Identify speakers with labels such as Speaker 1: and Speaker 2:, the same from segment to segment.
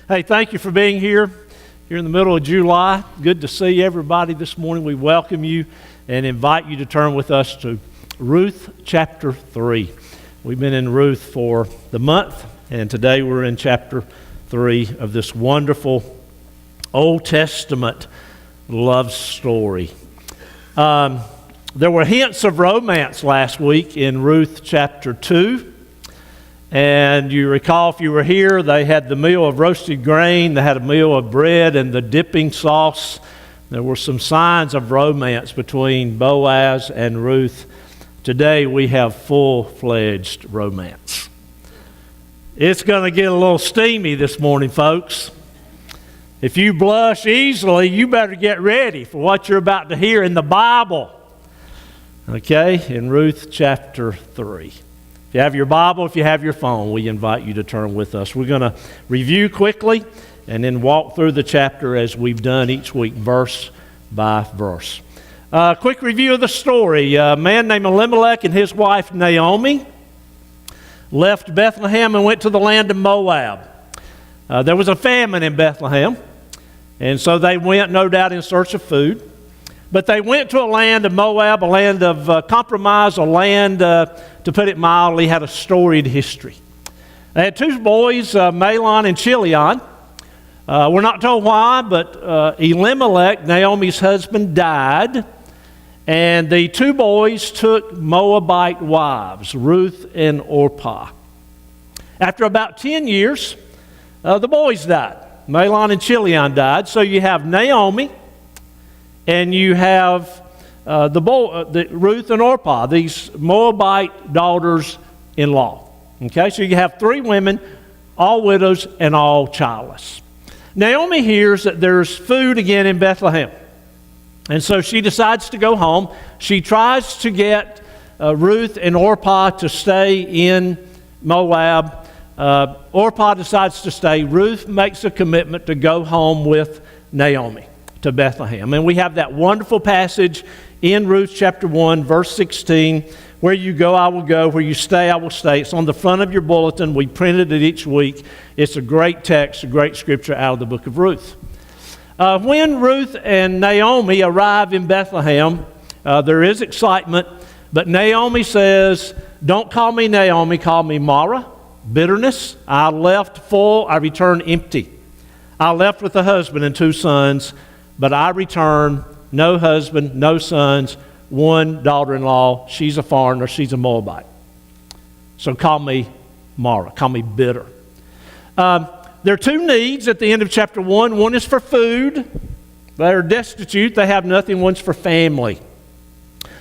Speaker 1: Hey, thank you for being here. You're in the middle of July. Good to see everybody this morning. We welcome you and invite you to turn with us to Ruth chapter 3. We've been in Ruth for the month, and today we're in chapter 3 of this wonderful Old Testament love story. There were hints of romance last week in Ruth chapter 2. And you recall, if you were here, they had the meal of roasted grain, they had a meal of bread and the dipping sauce. There were some signs of romance between Boaz and Ruth. Today we have full-fledged romance. It's going to get a little steamy this morning, folks. If you blush easily, you better get ready for what you're about to hear in the Bible. Okay, in Ruth chapter 3. If you have your Bible, if you have your phone, we invite you to turn with us. We're going to review quickly and then walk through the chapter as we've done each week, verse by verse. Quick review of the story. A man named Elimelech and his wife Noami left Bethlehem and went to the land of Moab. There was a famine in Bethlehem, and so they went, no doubt, in search of food. But they went to a land of Moab, a land of compromise, a land, to put it mildly, had a storied history. They had two boys, Mahlon and Chilion. We're not told why, but Elimelech, Naomi's husband, died. And the two boys took Moabite wives, Ruth and Orpah. After about 10 years, the boys died. Mahlon and Chilion died. So you have Naomi, and you have Ruth and Orpah, these Moabite daughters-in-law. Okay, so you have three women, all widows and all childless. Naomi hears that there's food again in Bethlehem, and so she decides to go home. She tries to get Ruth and Orpah to stay in Moab. Orpah decides to stay. Ruth makes a commitment to go home with Naomi to Bethlehem. And we have that wonderful passage in Ruth chapter 1, verse 16, where you go, I will go, where you stay, I will stay. It's on the front of your bulletin. We printed it each week. It's a great text, a great scripture out of the book of Ruth. When Ruth and Naomi arrive in Bethlehem, there is excitement, but Naomi says, don't call me Naomi, call me Mara, bitterness. I left full, I return empty. I left with a husband and two sons, but I return no husband, no sons, one daughter-in-law. She's a foreigner. She's a Moabite. So call me Mara. Call me bitter. There are two needs at the end of chapter 1. One is for food. They are destitute. They have nothing. One's for family.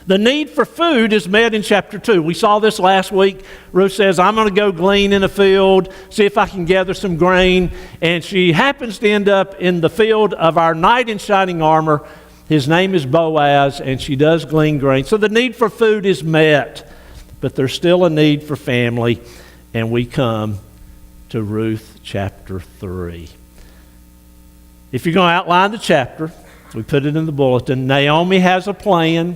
Speaker 1: The need for food is met in chapter 2. We saw this last week. Ruth says, I'm going to go glean in a field, see if I can gather some grain. And she happens to end up in the field of our knight in shining armor. His name is Boaz, and she does glean grain. So the need for food is met, but there's still a need for family. And we come to Ruth chapter 3. If you're going to outline the chapter, we put it in the bulletin. Naomi has a plan.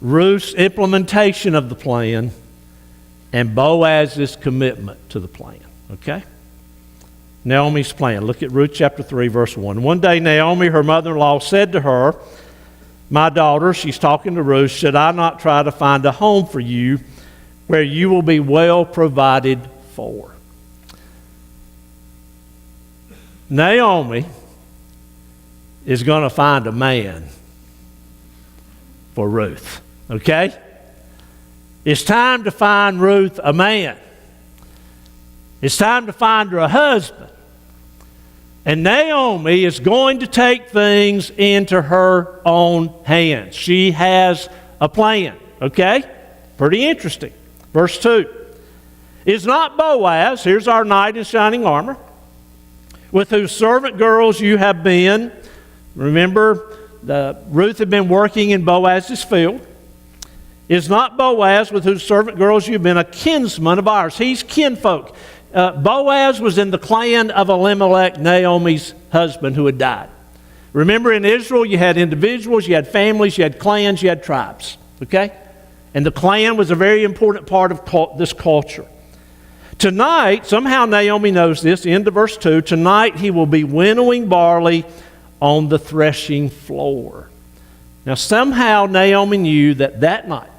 Speaker 1: Ruth's implementation of the plan, and Boaz's commitment to the plan. Okay? Naomi's plan. Look at Ruth chapter 3, verse 1. One day Naomi, her mother-in-law, said to her, my daughter, she's talking to Ruth, should I not try to find a home for you where you will be well provided for? Naomi is going to find a man for Ruth. Okay? It's time to find Ruth a man. It's time to find her a husband. And Naomi is going to take things into her own hands. She has a plan. Okay? Pretty interesting. Verse 2. Is not Boaz, here's our knight in shining armor, with whose servant girls you have been. Remember, Ruth had been working in Boaz's field. Is not Boaz, with whose servant girls you've been, a kinsman of ours? He's kinfolk. Boaz was in the clan of Elimelech, Naomi's husband, who had died. Remember, in Israel, you had individuals, you had families, you had clans, you had tribes. Okay? And the clan was a very important part of this culture. Tonight, somehow Naomi knows this, end of verse 2, tonight he will be winnowing barley on the threshing floor. Now somehow Naomi knew that that night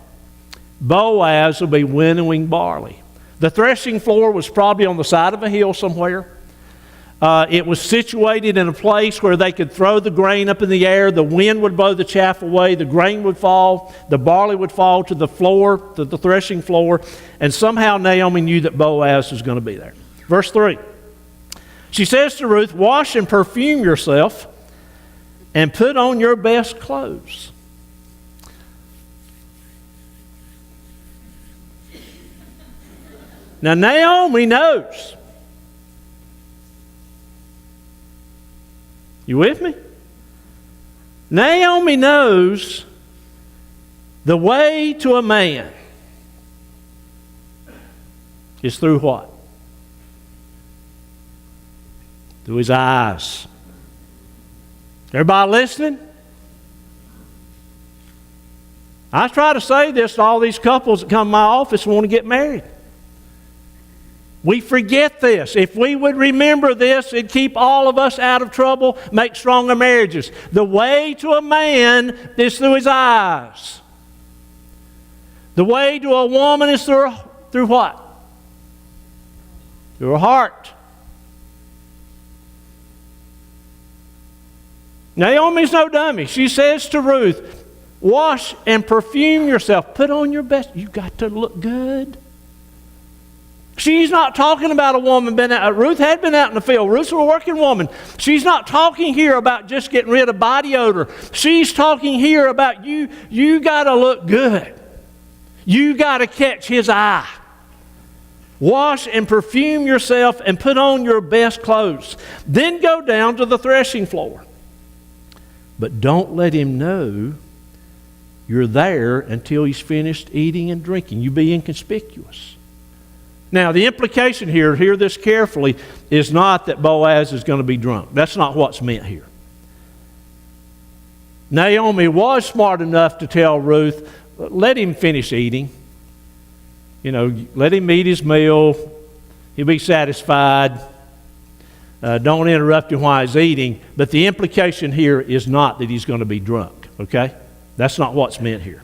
Speaker 1: Boaz will be winnowing barley. The threshing floor was probably on the side of a hill somewhere. It was situated in a place where they could throw the grain up in the air. The wind would blow the chaff away. The grain would fall. The barley would fall to the floor, to the threshing floor. And somehow Naomi knew that Boaz was going to be there. Verse 3. She says to Ruth, wash and perfume yourself and put on your best clothes. Now Naomi knows. You with me? Naomi knows the way to a man is through what? Through his eyes. Everybody listening? I try to say this to all these couples that come to my office and want to get married. We forget this. If we would remember this, it'd keep all of us out of trouble, make stronger marriages. The way to a man is through his eyes. The way to a woman is through what? Through her heart. Naomi's no dummy. She says to Ruth, wash and perfume yourself. Put on your best. You got to look good. She's not talking about a woman been out. Ruth had been out in the field. Ruth's a working woman. She's not talking here about just getting rid of body odor. She's talking here about you got to look good. You got to catch his eye. Wash and perfume yourself and put on your best clothes. Then go down to the threshing floor. But don't let him know you're there until he's finished eating and drinking. You be inconspicuous. Now, the implication here, hear this carefully, is not that Boaz is going to be drunk. That's not what's meant here. Naomi was smart enough to tell Ruth, let him finish eating. Let him eat his meal. He'll be satisfied. Don't interrupt him while he's eating. But the implication here is not that he's going to be drunk, okay? That's not what's meant here.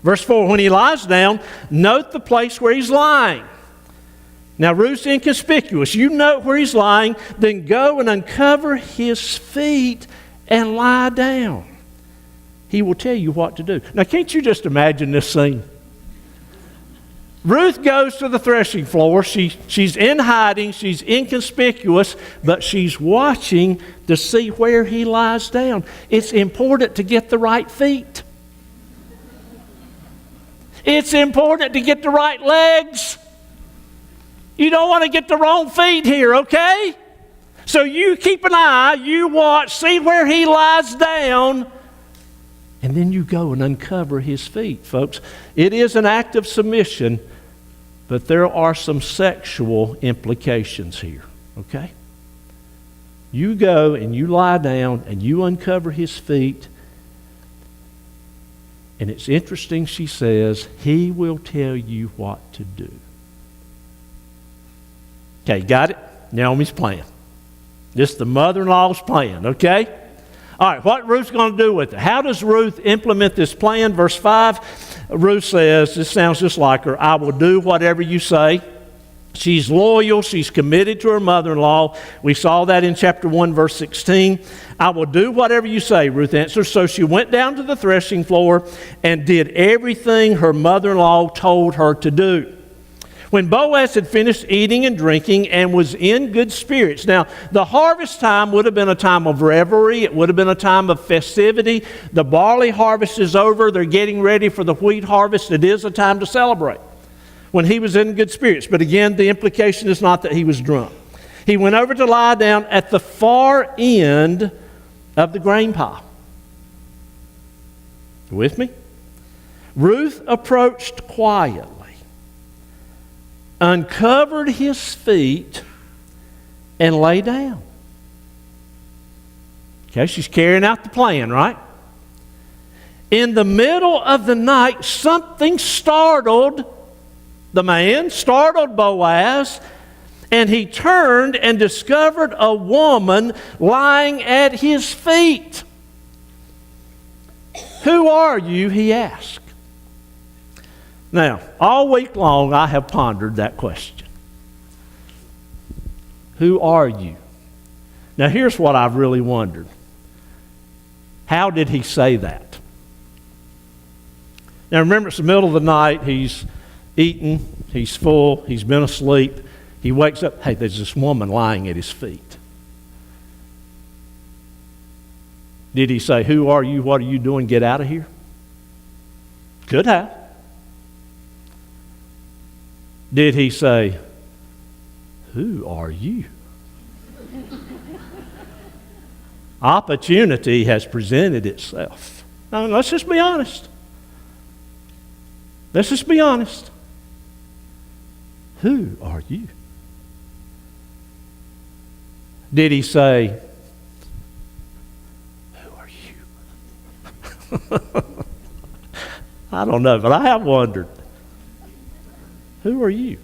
Speaker 1: Verse 4, when he lies down, note the place where he's lying. Now, Ruth's inconspicuous. You note where he's lying, then go and uncover his feet and lie down. He will tell you what to do. Now, can't you just imagine this scene? Ruth goes to the threshing floor. She's in hiding. She's inconspicuous, but she's watching to see where he lies down. It's important to get the right feet. It's important to get the right legs. You don't want to get the wrong feet here, okay? So you keep an eye, you watch, see where he lies down, and then you go and uncover his feet, folks. It is an act of submission, but there are some sexual implications here, okay? You go and you lie down and you uncover his feet. And it's interesting, she says, he will tell you what to do. Okay, got it? Naomi's plan. This is the mother-in-law's plan, okay? All right, what Ruth's going to do with it? How does Ruth implement this plan? Verse 5, Ruth says, this sounds just like her, I will do whatever you say. She's loyal. She's committed to her mother-in-law. We saw that in chapter 1, verse 16. I will do whatever you say, Ruth answered. So she went down to the threshing floor and did everything her mother-in-law told her to do. When Boaz had finished eating and drinking and was in good spirits. Now, the harvest time would have been a time of revelry. It would have been a time of festivity. The barley harvest is over. They're getting ready for the wheat harvest. It is a time to celebrate. When he was in good spirits. But again, the implication is not that he was drunk. He went over to lie down at the far end of the grain pile. You with me? Ruth approached quietly, uncovered his feet, and lay down. Okay, she's carrying out the plan, right? In the middle of the night, something startled the man, startled Boaz, and he turned and discovered a woman lying at his feet. "Who are you?" he asked. Now, all week long I have pondered that question. Who are you? Now, here's what I've really wondered. How did he say that? Now, remember, it's the middle of the night. He's eaten. He's full. He's been asleep. He wakes up. Hey, there's this woman lying at his feet. Did he say, "Who are you? What are you doing? Get out of here"? Could have. Did he say, "Who are you"? Opportunity has presented itself. Now, let's just be honest. Let's just be honest. Who are you? Did he say, "Who are you"? I don't know, but I have wondered. Who are you?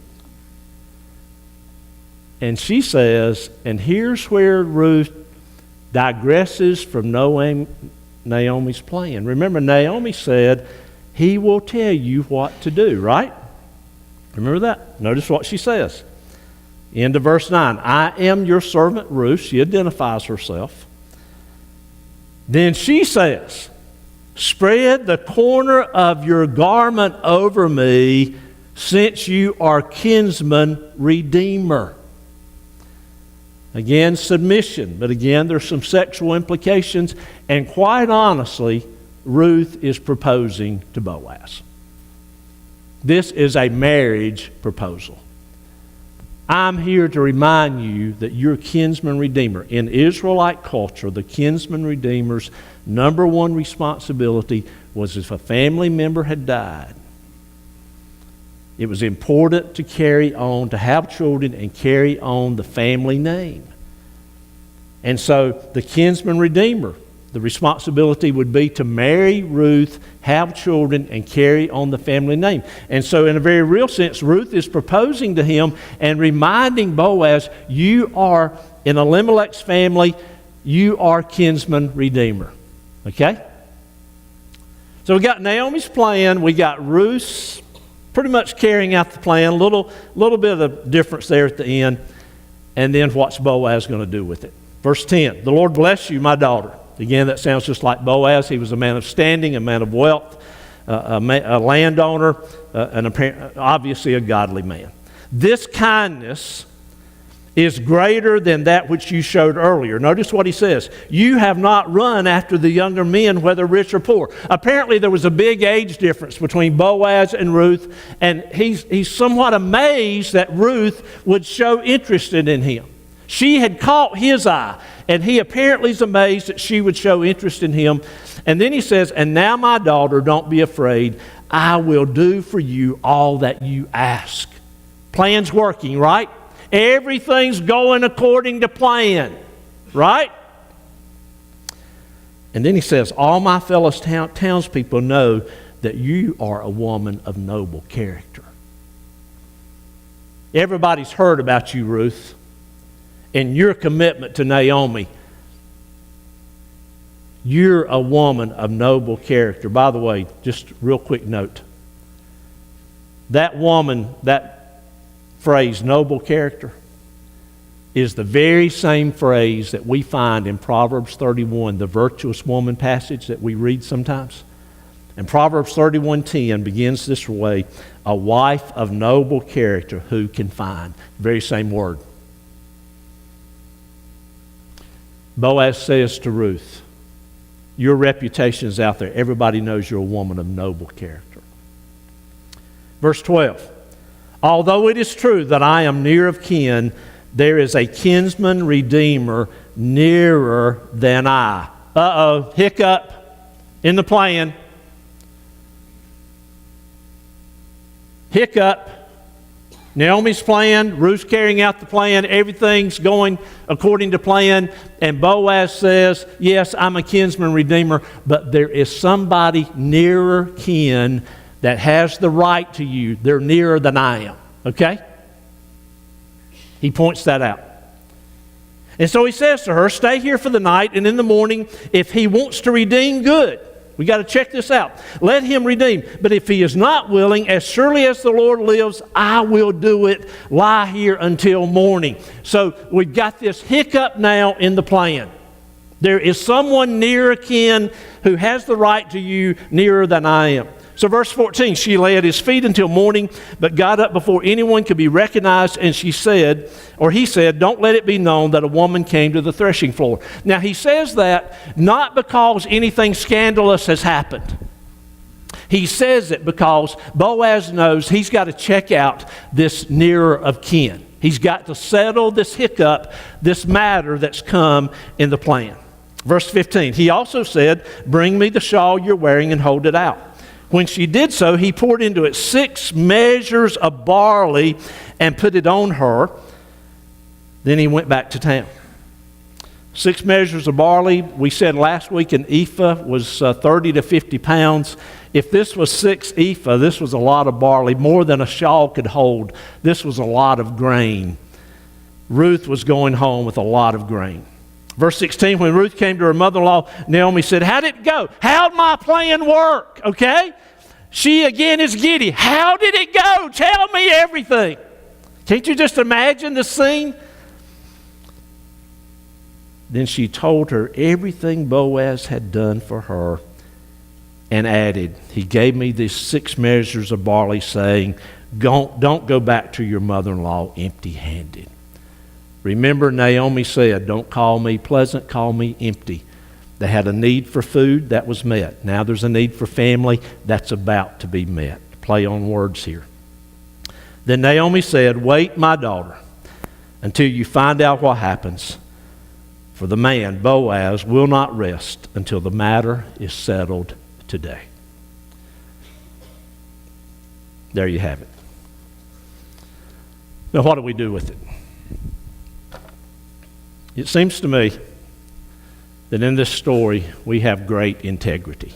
Speaker 1: And she says, and here's where Ruth digresses from Naomi's plan. Remember, Naomi said, "He will tell you what to do," right? Remember that? Notice what she says. End of verse 9. "I am your servant Ruth." She identifies herself. Then she says, "Spread the corner of your garment over me, since you are kinsman redeemer." Again, submission, but again, there's some sexual implications, and quite honestly, Ruth is proposing to Boaz. This is a marriage proposal. I'm here to remind you that you're kinsman redeemer. In Israelite culture, the kinsman redeemer's number one responsibility was if a family member had died, it was important to carry on, to have children and carry on the family name. And so the kinsman redeemer, the responsibility would be to marry Ruth, have children, and carry on the family name. And so in a very real sense, Ruth is proposing to him and reminding Boaz, you are, in Elimelech's family, you are kinsman redeemer. Okay? So we got Naomi's plan, we got Ruth's pretty much carrying out the plan, a little bit of difference there at the end, and then what's Boaz going to do with it? Verse 10, "The Lord bless you, my daughter." Again, that sounds just like Boaz. He was a man of standing, a man of wealth, a landowner, and obviously a godly man. "This kindness is greater than that which you showed earlier." Notice what he says. "You have not run after the younger men, whether rich or poor." Apparently there was a big age difference between Boaz and Ruth, and he's somewhat amazed that Ruth would show interest in him. She had caught his eye, and he apparently is amazed that she would show interest in him. And then he says, "And now, my daughter, don't be afraid. I will do for you all that you ask." Plan's working, right? Everything's going according to plan, right? And then he says, "All my fellow townspeople know that you are a woman of noble character." Everybody's heard about you, Ruth, and your commitment to Naomi. You're a woman of noble character. By the way, just real quick note. That woman, that phrase, noble character, is the very same phrase that we find in Proverbs 31, the virtuous woman passage that we read sometimes. And Proverbs 31:10 begins this way, "A wife of noble character who can find?" Very same word. Boaz says to Ruth, your reputation is out there. Everybody knows you're a woman of noble character. Verse 12, "Although it is true that I am near of kin, there is a kinsman redeemer nearer than I." Uh-oh, hiccup in the plan. Hiccup. Naomi's plan, Ruth's carrying out the plan, everything's going according to plan, and Boaz says, "Yes, I'm a kinsman redeemer, but there is somebody nearer kin that has the right to you, they're nearer than I am. Okay? He points that out. And so he says to her, stay here for the night, and in the morning, if he wants to redeem, good. We got to check this out. Let him redeem. But if he is not willing, as surely as the Lord lives, I will do it. Lie here until morning. So we've got this hiccup now in the plan. There is someone near kin who has the right to you nearer than I am. So verse 14, she lay at his feet until morning, but got up before anyone could be recognized, and he said, don't let it be known that a woman came to the threshing floor. Now he says that not because anything scandalous has happened. He says it because Boaz knows he's got to check out this nearer of kin. He's got to settle this hiccup, this matter that's come in the plan. Verse 15, he also said, bring me the shawl you're wearing and hold it out. When she did so, he poured into it 6 measures of barley and put it on her. Then he went back to town. 6 measures of barley. We said last week an ephah was 30 to 50 pounds. If this was 6 ephah, this was a lot of barley, more than a shawl could hold. This was a lot of grain. Ruth was going home with a lot of grain. Verse 16, when Ruth came to her mother-in-law, Naomi said, how'd it go? How'd my plan work? Okay? She again is giddy. How did it go? Tell me everything. Can't you just imagine the scene? Then she told her everything Boaz had done for her and added, he gave me these 6 measures of barley, saying, don't go back to your mother-in-law empty-handed. Remember, Naomi said, don't call me pleasant, call me empty. They had a need for food, that was met. Now there's a need for family, that's about to be met. Play on words here. Then Naomi said, wait, my daughter, until you find out what happens. For the man, Boaz, will not rest until the matter is settled today. There you have it. Now what do we do with it? It seems to me that in this story we have great integrity.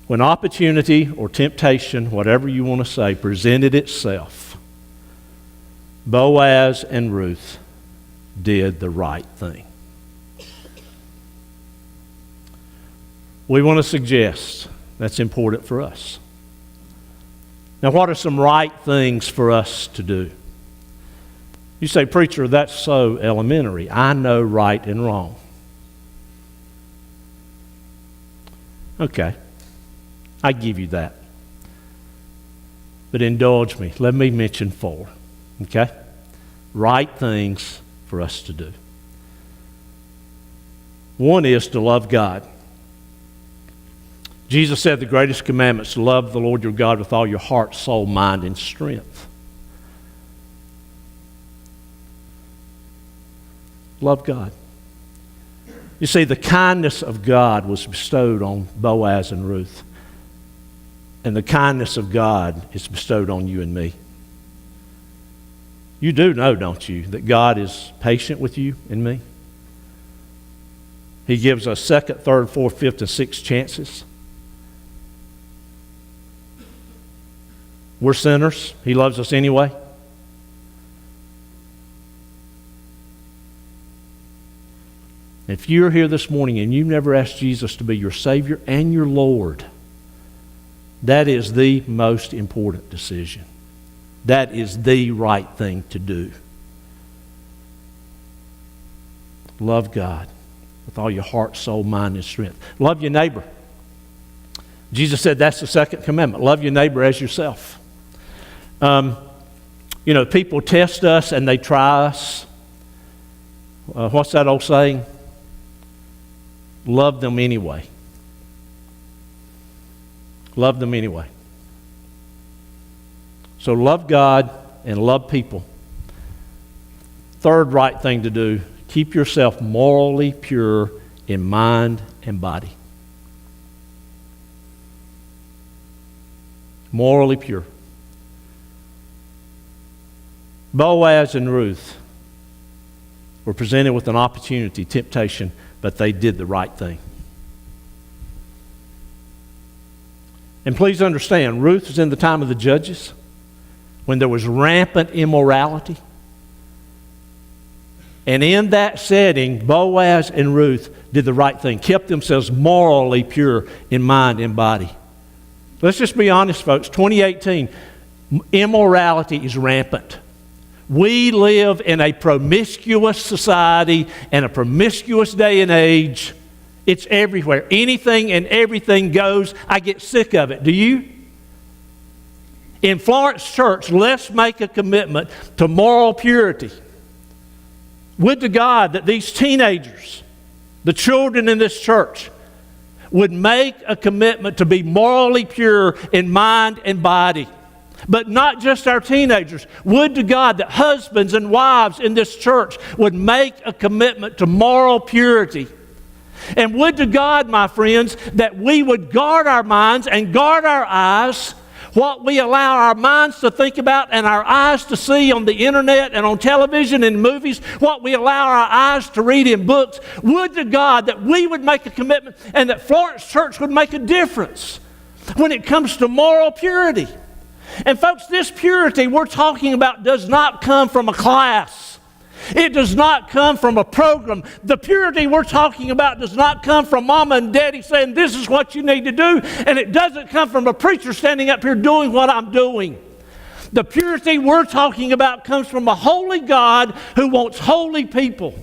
Speaker 1: When opportunity or temptation, whatever you want to say, presented itself, Boaz and Ruth did the right thing. We want to suggest that's important for us. Now, what are some right things for us to do? You say, preacher, that's so elementary. I know right and wrong. Okay, I give you that. But indulge me. Let me mention 4. Okay? Right things for us to do. One is to love God. Jesus said the greatest commandment is to love the Lord your God with all your heart, soul, mind, and strength. Love God. You see, the kindness of God was bestowed on Boaz and Ruth. And the kindness of God is bestowed on you and me. You do know, don't you, that God is patient with you and me? He gives us 2nd, 3rd, 4th, 5th, and 6th chances. We're sinners. He loves us anyway. If you're here this morning and you've never asked Jesus to be your Savior and your Lord, that is the most important decision. That is the right thing to do. Love God with all your heart, soul, mind, and strength. Love your neighbor. Jesus said that's the 2nd commandment. Love your neighbor as yourself. People test us and they try us. What's that old saying? Love them anyway. Love them anyway. So love God and love people. 3rd right thing to do, keep yourself morally pure in mind and body. Morally pure. Boaz and Ruth were presented with an opportunity, temptation, but they did the right thing. And please understand, Ruth was in the time of the judges when there was rampant immorality. And in that setting, Boaz and Ruth did the right thing, kept themselves morally pure in mind and body. Let's just be honest, folks. 2018, immorality is rampant. We live in a promiscuous society and a promiscuous day and age. It's everywhere. Anything and everything goes. I get sick of it. Do you? In Florence Church, let's make a commitment to moral purity. Would to God that these teenagers, the children in this church, would make a commitment to be morally pure in mind and body. But not just our teenagers. Would to God that husbands and wives in this church would make a commitment to moral purity. And would to God, my friends, that we would guard our minds and guard our eyes, what we allow our minds to think about and our eyes to see on the internet and on television and movies, what we allow our eyes to read in books. Would to God that we would make a commitment and that Florence Church would make a difference when it comes to moral purity. And folks, this purity we're talking about does not come from a class. It does not come from a program. The purity we're talking about does not come from mama and daddy saying this is what you need to do. And it doesn't come from a preacher standing up here doing what I'm doing. The purity we're talking about comes from a holy God who wants holy people.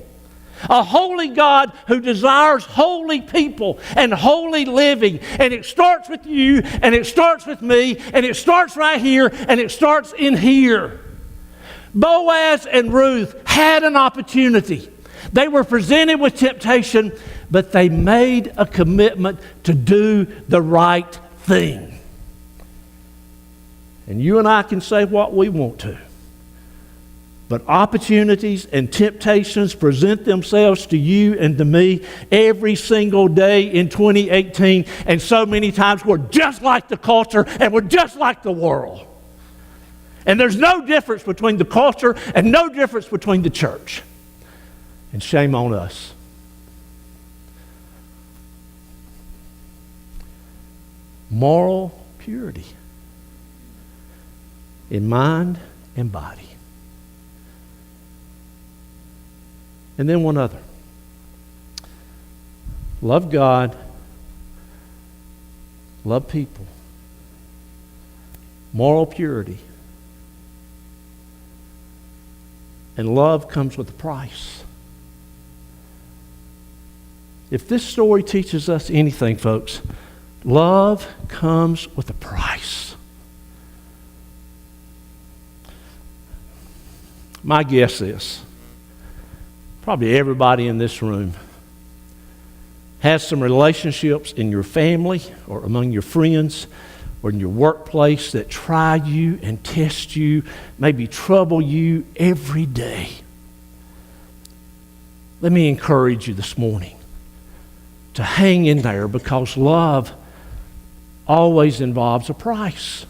Speaker 1: A holy God who desires holy people and holy living. And it starts with you, and it starts with me, and it starts right here, and it starts in here. Boaz and Ruth had an opportunity. They were presented with temptation, but they made a commitment to do the right thing. And you and I can say what we want to. But opportunities and temptations present themselves to you and to me every single day in 2018. And so many times we're just like the culture and we're just like the world. And there's no difference between the culture and no difference between the church. And shame on us. Moral purity in mind and body. And then one other. Love God. Love people. Moral purity. And love comes with a price. If this story teaches us anything, folks, love comes with a price. My guess is, probably everybody in this room has some relationships in your family or among your friends or in your workplace that try you and test you, maybe trouble you every day. Let me encourage you this morning to hang in there, because love always involves a price.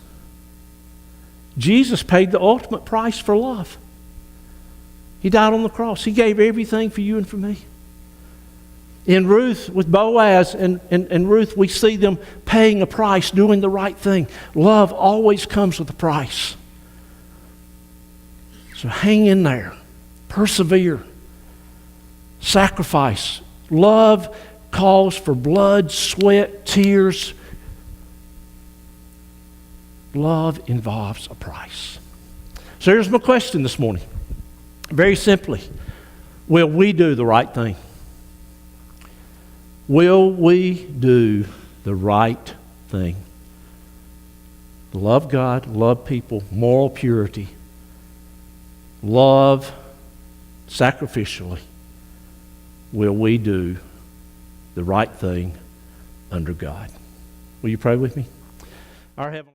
Speaker 1: Jesus paid the ultimate price for love. He died on the cross. He gave everything for you and for me. In Ruth, with Boaz and Ruth, we see them paying a price, doing the right thing. Love always comes with a price. So hang in there. Persevere. Sacrifice. Love calls for blood, sweat, tears. Love involves a price. So here's my question this morning. Very simply, will we do the right thing? Will we do the right thing? Love God, love people, moral purity, love sacrificially. Will we do the right thing under God? Will you pray with me? Our Heavenly